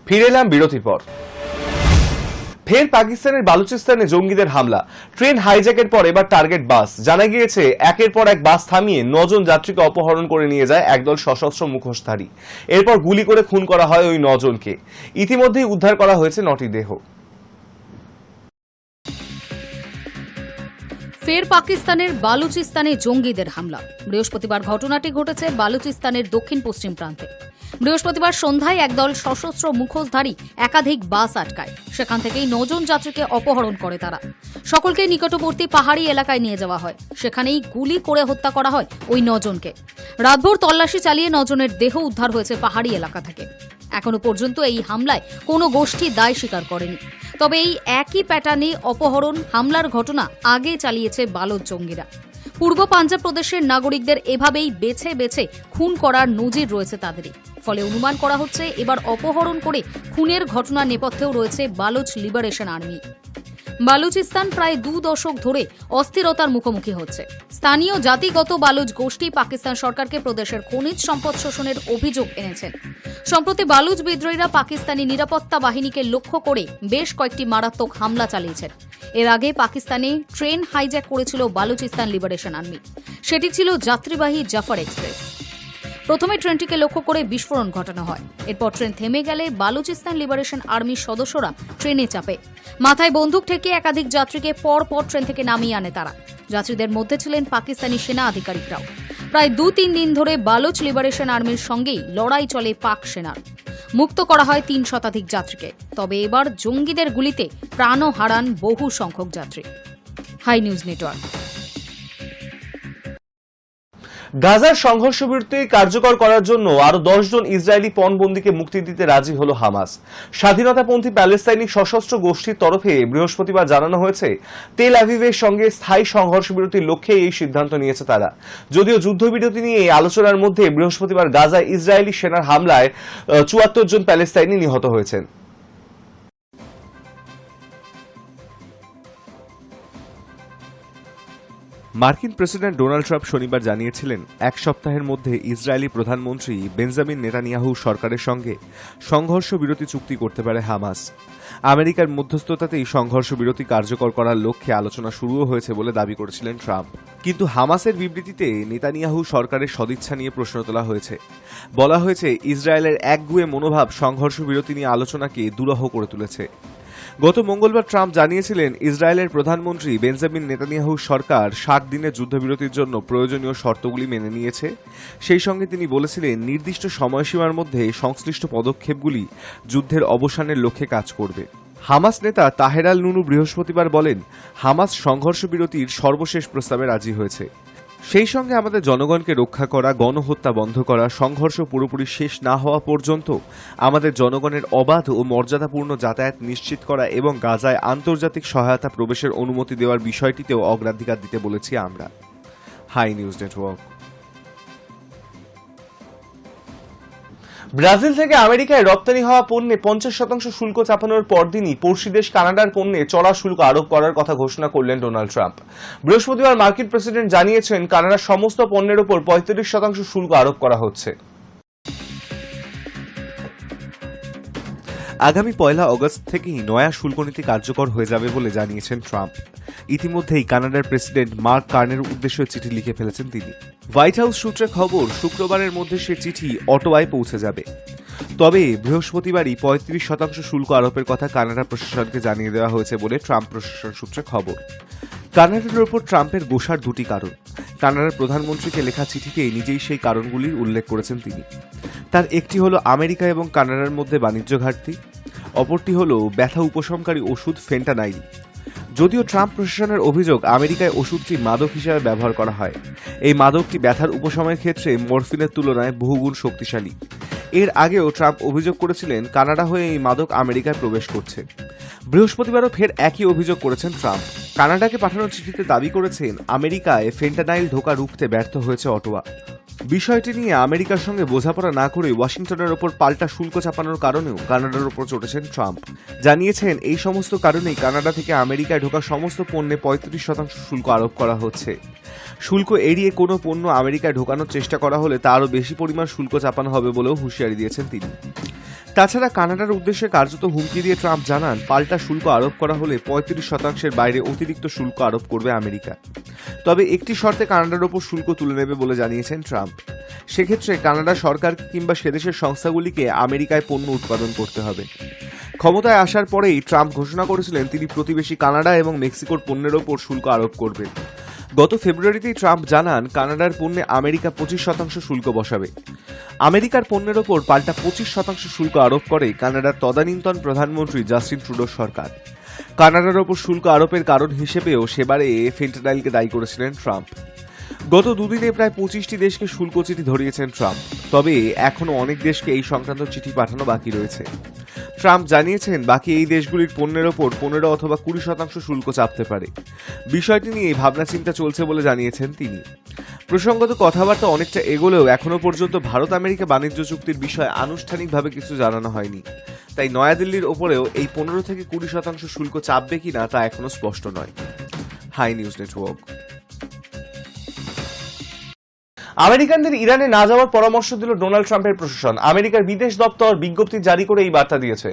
ফিরে এলাম বিরতির পর। ফের পাকিস্তানের বালুচিস্তানে জঙ্গিদের হামলা, ট্রেন হাইজ্যাকের পর এবার টার্গেট বাস। জানা গিয়েছে একের পর এক বাস থামিয়ে 9 জন যাত্রীকে অপহরণ করে নিয়ে যায় একদল সশস্ত্র মুখোশধারী। এরপর গুলি করে খুন করা হয় ওই 9 জনকে। ইতিমধ্যেই উদ্ধার করা হয়েছে 9টি দেহ। ফের পাকিস্তানের বালুচিস্তানে জঙ্গিদের হামলা। বৃহস্পতিবার ঘটনাটি ঘটেছে বালুচিস্তানের দক্ষিণ পশ্চিম প্রান্তে। বৃহস্পতিবার সন্ধ্যায় একদল সশস্ত্র মুখোশধারী একাধিক বাস আটকায়। সেখান থেকেই 9 জন যাত্রীকে অপহরণ করে তারা। সকলকে নিকটবর্তী পাহাড়ি এলাকায় নিয়ে যাওয়া হয়। সেখানেই গুলি করে হত্যা করা হয় ওই 9 জনকে। রাতভর তল্লাশি চালিয়ে 9 জনের দেহ উদ্ধার হয়েছে পাহাড়ি এলাকা থেকে। এখনো পর্যন্ত এই হামলায় কোনো গোষ্ঠী দায় স্বীকার করেনি। তবে এই একই প্যাটার্নে অপহরণ হামলার ঘটনা আগে চালিয়েছে বালুচ জঙ্গিরা। পূর্ব পাঞ্জাব প্রদেশের নাগরিকদের এভাবেই বেছে বেছে খুন করার নজির রয়েছে তাদেরই। ফলে অনুমান করা হচ্ছে এবার অপহরণ করে খুনের ঘটনা নেপথ্যেও রয়েছে বালুচ লিবারেশন আর্মি। বালুচিস্তান প্রায় 2 দশক ধরে অস্থিরতার মুখোমুখি হচ্ছে। স্থানীয় জাতিগত বালুচ গোষ্ঠী পাকিস্তান সরকারকে প্রদেশের খনিজ সম্পদ শোষণের অভিযোগ এনেছেন। সম্প্রতি বালুচ বিদ্রোহীরা পাকিস্তানি নিরাপত্তা বাহিনীকে লক্ষ্য করে বেশ কয়েকটি মারাত্মক হামলা চালিয়েছেন। এর আগে পাকিস্তানে ট্রেন হাইজ্যাক করেছিল বালুচিস্তান লিবারেশন আর্মি। সেটি ছিল যাত্রীবাহী জাফর এক্সপ্রেস। প্রথমে ট্রেনটিকে লক্ষ্য করে বিস্ফোরণ ঘটানো হয়। এরপর ট্রেন থেমে গেলে বালুচিস্তান লিবারেশন আর্মির সদস্যরা ট্রেনে চাপে। মাথায় বন্দুক ঠেকিয়ে একাধিক যাত্রীকে পর ট্রেন থেকে নামিয়ে আনে তারা। যাত্রীদের মধ্যে ছিলেন পাকিস্তানি সেনা আধিকারিকরাও। প্রায় 2-3 দিন ধরে বালুচ লিবারেশন আর্মির সঙ্গেই লড়াই চলে পাক সেনার। মুক্ত করা হয় 3 শতাধিক যাত্রীকে। তবে এবার জঙ্গিদের গুলিতে প্রাণও হারান বহু সংখ্যক যাত্রী। High news network. গাজার সংঘর্ষ বিরতি কার্যকর করার জন্য আরো 10 জন ইসরায়েলি পণবন্দীকে মুক্তি দিতে রাজি হল হামাস। স্বাধীনতাপন্থী প্যালেস্তাইনি সশস্ত্র গোষ্ঠীর তরফে বৃহস্পতিবার জানানো হয়েছে তেল আভিভের সঙ্গে স্থায়ী সংঘর্ষ বিরতির লক্ষ্যে এই সিদ্ধান্ত নিয়েছে তারা। যদিও যুদ্ধবিরতি নিয়ে আলোচনার মধ্যে বৃহস্পতিবার গাজায় ইসরায়েলি সেনার হামলায় 74 জন প্যালেস্তাইনি নিহত হয়েছেন। মার্কিন প্রেসিডেন্ট ডোনাল্ড ট্রাম্প শনিবার জানিয়েছিলেন 1 সপ্তাহের মধ্যে ইসরায়েলি প্রধানমন্ত্রী বেঞ্জামিন নেতানিয়াহু সরকারের সঙ্গে সংঘর্ষ বিরতি চুক্তি করতে পারে হামাস। আমেরিকার মধ্যস্থতাতেই সংঘর্ষ বিরতি কার্যকর করার লক্ষ্যে আলোচনা শুরুও হয়েছে বলে দাবি করেছিলেন ট্রাম্প। কিন্তু হামাসের বিবৃতিতে নেতানিয়াহু সরকারের সদিচ্ছা নিয়ে প্রশ্ন তোলা হয়েছে। বলা হয়েছে ইসরায়েলের একগুঁয়ে মনোভাব সংঘর্ষ বিরতি নিয়ে আলোচনাকে দুরূহ করে তুলেছে। গত মঙ্গলবার ট্রাম্প জানিয়েছিলেন ইসরায়েলের প্রধানমন্ত্রী বেঞ্জামিন নেতানিয়াহুর সরকার 60 দিনের যুদ্ধবিরতির জন্য প্রয়োজনীয় শর্তগুলি মেনে নিয়েছে। সেই সঙ্গে তিনি বলেছিলেন নির্দিষ্ট সময়সীমার মধ্যে সংশ্লিষ্ট পদক্ষেপগুলি যুদ্ধের অবসানের লক্ষ্যে কাজ করবে। হামাস নেতা তাহের আল নুনু বৃহস্পতিবার বলেন, হামাস সংঘর্ষ বিরতির সর্বশেষ প্রস্তাবে রাজি হয়েছে। সেই সঙ্গে আমাদের জনগণকে রক্ষা করা, গণহত্যা বন্ধ করা, সংঘর্ষ পুরোপুরি শেষ না হওয়া পর্যন্ত আমাদের জনগণের অবাধ ও মর্যাদাপূর্ণ যাতায়াত নিশ্চিত করা এবং গাজায় আন্তর্জাতিক সহায়তা প্রবেশের অনুমতি দেওয়ার বিষয়টিতেও অগ্রাধিকার দিতে বলেছি আমরা। High news network. ব্রাজিল থেকে আমেরিকায় রপ্তানি হওয়া পণ্যে 50% শুল্ক চাপানোর পরদিনই পড়শি দেশ কানাডার পণ্যে চড়া শুল্ক আরোপ করার কথা ঘোষণা করলেন ডোনাল্ড ট্রাম্প। বৃহস্পতিবার মার্কিন প্রেসিডেন্ট জানিয়েছেন কানাডার সমস্ত পণ্যের উপর 35% শুল্ক আরোপ করা হচ্ছে। আগামী 1 আগস্ট থেকেই নয়া শুল্ক নীতি কার্যকর হয়ে যাবে বলে জানিয়েছেন ট্রাম্প। ইতিমধ্যেই কানাডার প্রেসিডেন্ট মার্ক কার্নের উদ্দেশ্যে চিঠি লিখে ফেলেছেন তিনি। হোয়াইট হাউস সূত্রে খবর, শুক্রবারের মধ্যে সে চিঠি অটোয়ায় পৌঁছে যাবে। তবে বৃহস্পতিবারই 35% শুল্ক আরোপের কথা কানাডা প্রশাসনকে জানিয়ে দেওয়া হয়েছে বলে ট্রাম্প প্রশাসন সূত্রে খবর। কানাডার ওপর ট্রাম্পের গোসার 2টি কারণ। কানাডার প্রধানমন্ত্রীকে লেখা চিঠিতে নিজেই সেই কারণগুলির উল্লেখ করেছেন তিনি। তার একটি হল আমেরিকা এবং কানাডার মধ্যে বাণিজ্য ঘাটতি, অপরটি হল ব্যথা উপশমকারী ওষুধ ফেন্টানাইল। যদিও ট্রাম্প প্রশাসনের অভিযোগ আমেরিকায় ওষুধটি মাদক হিসেবে ব্যবহার করা হয়। এই মাদকটি ব্যথার উপশমের ক্ষেত্রে মরফিনের তুলনায় বহুগুণ শক্তিশালী। এর আগেও ট্রাম্প অভিযোগ করেছিলেন কানাডা হয়ে এই মাদক আমেরিকায় প্রবেশ করছে। বৃহস্পতিবারও ফের একই অভিযোগ করেছেন ট্রাম্প। কানাডাকে পাঠানো চিঠিতে দাবি করেছেন আমেরিকায় ফেন্টানাইল ঢোকা রুখতে ব্যর্থ হয়েছে অটোয়া। বিষয়টি নিয়ে আমেরিকার সঙ্গে বোঝাপড়া না করে ওয়াশিংটনের ওপর পাল্টা শুল্ক চাপানোর কারণেও কানাডার ওপর চটেছেন ট্রাম্প। জানিয়েছেন এই সমস্ত কারণেই কানাডা থেকে আমেরিকায় ঢোকা সমস্ত পণ্যে 35% শুল্ক আরোপ করা হচ্ছে। শুল্ক এড়িয়ে কোনো পণ্য আমেরিকায় ঢোকানোর চেষ্টা করা হলে তা আরও বেশি পরিমাণ শুল্ক চাপানো হবে বলেও হুঁশিয়ারি দিয়েছেন তিনি। তাছাড়া কানাডার উদ্দেশ্যে কার্যত হুমকি দিয়ে ট্রাম্প জানান, পাল্টা শুল্ক আরোপ করা হলে 35% বাইরে অতিরিক্ত শুল্ক আরোপ করবে আমেরিকা। তবে একটি শর্তে কানাডার ওপর শুল্ক তুলে নেবে বলে জানিয়েছেন ট্রাম্প। সেক্ষেত্রে কানাডা সরকার কিংবা সেদেশের সংস্থাগুলিকে আমেরিকায় পণ্য উৎপাদন করতে হবে। ক্ষমতায় আসার পরেই ট্রাম্প ঘোষণা করেছিলেন তিনি প্রতিবেশী কানাডা এবং মেক্সিকোর পণ্যের ওপর শুল্ক আরোপ করবেন। গত ফেব্রুয়ারিতেই ট্রাম্প জানান, কানাডার পণ্যে আমেরিকা 25% শুল্ক বসাবে। আমেরিকার পণ্যের ওপর পাল্টা 25% শুল্ক আরোপ করে কানাডার তদানীন্তন প্রধানমন্ত্রী জাস্টিন ট্রুডোর সরকার। কানাডার ওপর শুল্ক আরোপের কারণ হিসেবেও সেবারে ফেন্টানাইলকে দায়ী করেছিলেন ট্রাম্প। গত দুদিনে প্রায় 25টি দেশকে শুল্ক চিঠি ধরিয়েছেন ট্রাম্প। তবে এখনও অনেক দেশকে এই সংক্রান্ত চিঠি পাঠানো বাকি রয়েছে। ট্রাম্প জানিয়েছেন, বাকি এই দেশগুলির পণ্যের ওপর 15 অথবা 20% শুল্ক চাপতে পারে। বিষয়টি নিয়ে ভাবনা চিন্তা চলছে বলে জানিয়েছেন তিনি। প্রসঙ্গত কথাবার্তা অনেকটা এগোলেও এখনও পর্যন্ত ভারত আমেরিকা বাণিজ্য চুক্তির বিষয়ে আনুষ্ঠানিকভাবে কিছু জানানো হয়নি। তাই নয়াদিল্লির ওপরেও এই 15 থেকে 20% শুল্ক চাপবে কিনা তা এখনও স্পষ্ট নয়। High news network. আমেরিকানদের ইরানে না যাওয়ার পরামর্শ দিল ডোনাল্ড ট্রাম্পের প্রশাসন। আমেরিকার বিদেশ দপ্তর বিজ্ঞপ্তি জারি করে এই বার্তা দিয়েছে।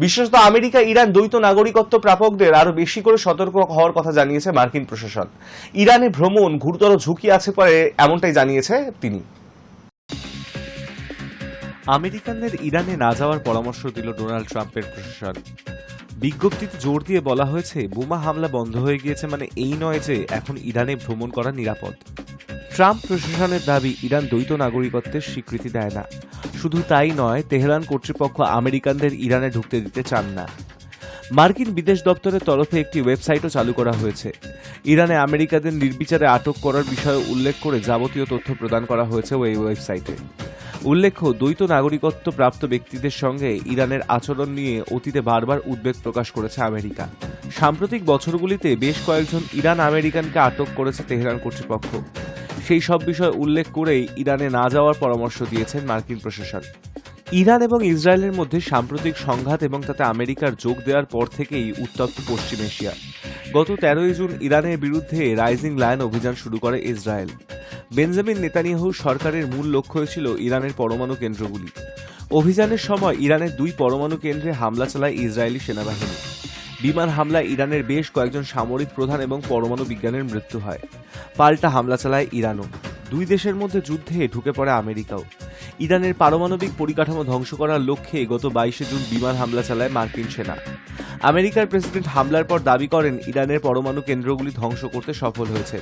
বিশেষত আমেরিকা ইরান দ্বৈত নাগরিকত্ব প্রাপকদের আরো বেশি করে সতর্ক হওয়ার কথা জানিয়েছে মার্কিন প্রশাসন। ইরানে ভ্রমণ গুরুতর ঝুঁকি আছে পরে এমনটাই জানিয়েছে তিনি। আমেরিকানদের ইরানে না যাওয়ার পরামর্শ দিল ডোনাল্ড ট্রাম্পের প্রশাসন। বিজ্ঞপ্তিতে জোর দিয়ে বলা হয়েছে, বোমা হামলা বন্ধ হয়ে গিয়েছে মানে এই নয় যে এখন ইরানে ভ্রমণ করা নিরাপদ। ট্রাম্প প্রশাসনের দাবি, ইরান দ্বৈত নাগরিকত্বের স্বীকৃতি দেয় না। শুধু তাই নয়, তেহরান কর্তৃপক্ষ আমেরিকানদের ইরানে ঢুকতে দিতে চান না। মার্কিন বিদেশ দপ্তরের তরফে একটি ওয়েবসাইটও চালু করা হয়েছে। ইরানে আমেরিকাদের নির্বিচারে আটক করার বিষয়ে উল্লেখ করে যাবতীয় তথ্য প্রদান করা হয়েছে ওই ওয়েবসাইটে। উল্লেখ্য, দ্বৈত নাগরিকত্ব প্রাপ্ত ব্যক্তিদের সঙ্গে ইরানের আচরণ নিয়ে অতীতে বারবার উদ্বেগ প্রকাশ করেছে আমেরিকা। সাম্প্রতিক বছরগুলিতে বেশ কয়েকজন ইরান আমেরিকানকে আটক করেছে তেহরান কর্তৃপক্ষ। সেই সব বিষয় উল্লেখ করেই ইরানে না যাওয়ার পরামর্শ দিয়েছেন মার্কিন প্রশাসন। ইরান এবং ইসরায়েলের মধ্যে সাম্প্রতিক সংঘাত এবং তাতে আমেরিকার যোগ দেওয়ার পর থেকেই উত্তপ্ত পশ্চিম এশিয়া। গত 13 জুন ইরানের বিরুদ্ধে রাইজিং লায়ন অভিযান শুরু করে ইসরায়েল। বেঞ্জামিন নেতানিয়াহু সরকারের মূল লক্ষ্য ছিল ইরানের পরমাণু কেন্দ্রগুলি। অভিযানের সময় ইরানের 2 পরমাণু কেন্দ্রে হামলা চালায় ইসরায়েলি সেনাবাহিনী। বিমান হামলায় ইরানের বেশ কয়েকজন সামরিক প্রধান এবং পরমাণু বিজ্ঞানীর মৃত্যু হয়। পাল্টা হামলা চালায় ইরানও। 2 দেশের মধ্যে যুদ্ধে ঢুকে পড়ে আমেরিকাও। ইরানের পারমাণবিক পরিকাঠামো ধ্বংস করার লক্ষ্যে গত 22 জুন বিমান হামলা চালায় মার্কিন সেনা। আমেরিকার প্রেসিডেন্ট হামলার পর দাবি করেন, ইরানের পরমাণু কেন্দ্রগুলি ধ্বংস করতে সফল হয়েছে।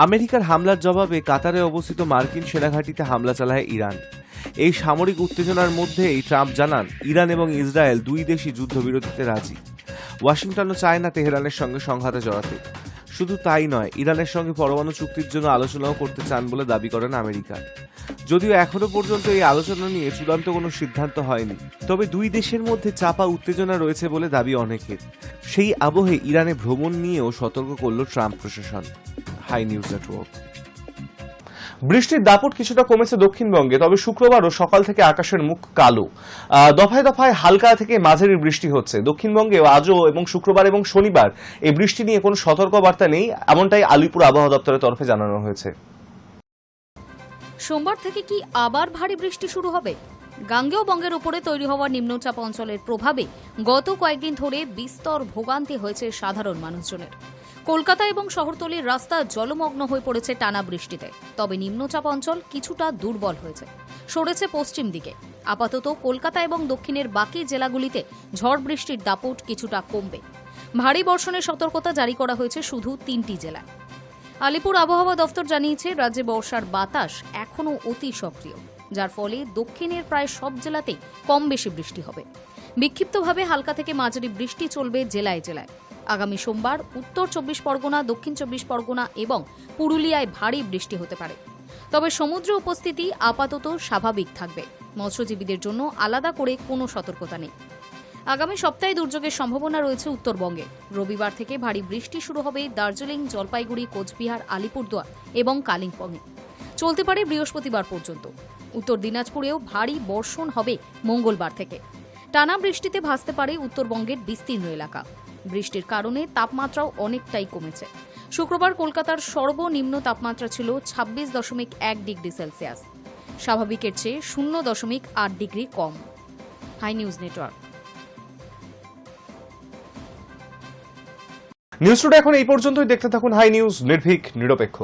আমেরিকার হামলার জবাবে কাতারে অবস্থিত মার্কিন সেনাঘাঁটিতে হামলা চালায় ইরান। এই সামরিক উত্তেজনার মধ্যেই ট্রাম্প জানান, ইরান এবং ইসরায়েল 2 দেশই যুদ্ধবিরতিতে রাজি। ওয়াশিংটনও চায় না তেহরানের সঙ্গে সংঘাতে জড়াতে। শুধু তাই নয়, ইরানের সঙ্গে পরমাণু চুক্তির জন্য আলোচনাও করতে চান বলে দাবি করেন আমেরিকা। যদিও এখনো পর্যন্ত এই আলোচনা নিয়ে চূড়ান্ত কোনো সিদ্ধান্ত হয়নি, তবে 2 দেশের মধ্যে চাপা উত্তেজনা রয়েছে বলে দাবি অনেকের। সেই আবহে ইরানে ভ্রমণ নিয়েও সতর্ক করল ট্রাম্প প্রশাসন। High news network. বৃষ্টির দাপট কিছুটা কমেছে দক্ষিণবঙ্গে, তবে শুক্রবারও সকাল থেকে আকাশের মুখ কালো। দফায় দফায় হালকা থেকে মাঝারি বৃষ্টি হচ্ছে। দক্ষিণবঙ্গে আজও এবং শুক্রবার এবং শনিবার এই বৃষ্টি নিয়ে কোনো সতর্কবার্তা নেই, এমনটাই আলিপুর আবহাওয়া দপ্তরের তরফে জানানো হয়েছে। সোমবার থেকে কি আবার ভারী বৃষ্টি শুরু হবে? গাঙ্গেয় বঙ্গের উপরে তৈরি হওয়া নিম্নচাপ অঞ্চলের প্রভাবে গত কয়েকদিন ধরে বিস্তর ভোগান্তি হয়েছে সাধারণ মানুষজনের। কলকাতা এবং শহরতলির রাস্তা জলমগ্ন হয়ে পড়েছে টানা বৃষ্টিতে। তবে নিম্নচাপ অঞ্চল কিছুটা দুর্বল হয়েছে, সরেছে পশ্চিম দিকে। আপাতত কলকাতা এবং দক্ষিণের বাকি জেলাগুলিতে ঝড় বৃষ্টির দাপট কিছুটা কমবে। ভারী বর্ষণের সতর্কতা জারি করা হয়েছে শুধু 3টি জেলায়। আলিপুর আবহাওয়া দফতর জানিয়েছে, রাজ্যে বর্ষার বাতাস এখনও অতি সক্রিয়, যার ফলে দক্ষিণের প্রায় সব জেলাতেই কম বেশি বৃষ্টি হবে। বিক্ষিপ্তভাবে হালকা থেকে মাঝারি বৃষ্টি চলবে জেলায় জেলায়। আগামী সোমবার উত্তর 24 পরগনা, দক্ষিণ 24 পরগনা এবং পুরুলিয়ায় ভারী বৃষ্টি হতে পারে। তবে সমুদ্র উপস্থিতি আপাতত স্বাভাবিক থাকবে। মৎস্যজীবীদের জন্য আলাদা করে কোনো সতর্কতা নেই। আগামী সপ্তাহে দুর্যোগের সম্ভাবনা রয়েছে উত্তরবঙ্গে। রবিবার থেকে ভারী বৃষ্টি শুরু হবে দার্জিলিং, জলপাইগুড়ি, কোচবিহার, আলিপুরদুয়ার এবং কালিম্পংয়ে। চলতে পারে বৃহস্পতিবার পর্যন্ত। উত্তর দিনাজপুরেও ভারী বর্ষণ হবে মঙ্গলবার থেকে। টানা বৃষ্টিতে ভাসতে পারে উত্তরবঙ্গের বিস্তীর্ণ এলাকা। বৃষ্টির কারণে তাপমাত্রাও অনেকটাই কমেছে। শুক্রবার কলকাতার সর্বনিম্ন তাপমাত্রা ছিল 26.1 ডিগ্রি সেলসিয়াস, স্বাভাবিকের চেয়ে 0.8 ডিগ্রি কম। High news network. News today এখন এই পর্যন্তই। দেখতে থাকুন হাই নিউজ, নির্ভীক নিরপেক্ষ।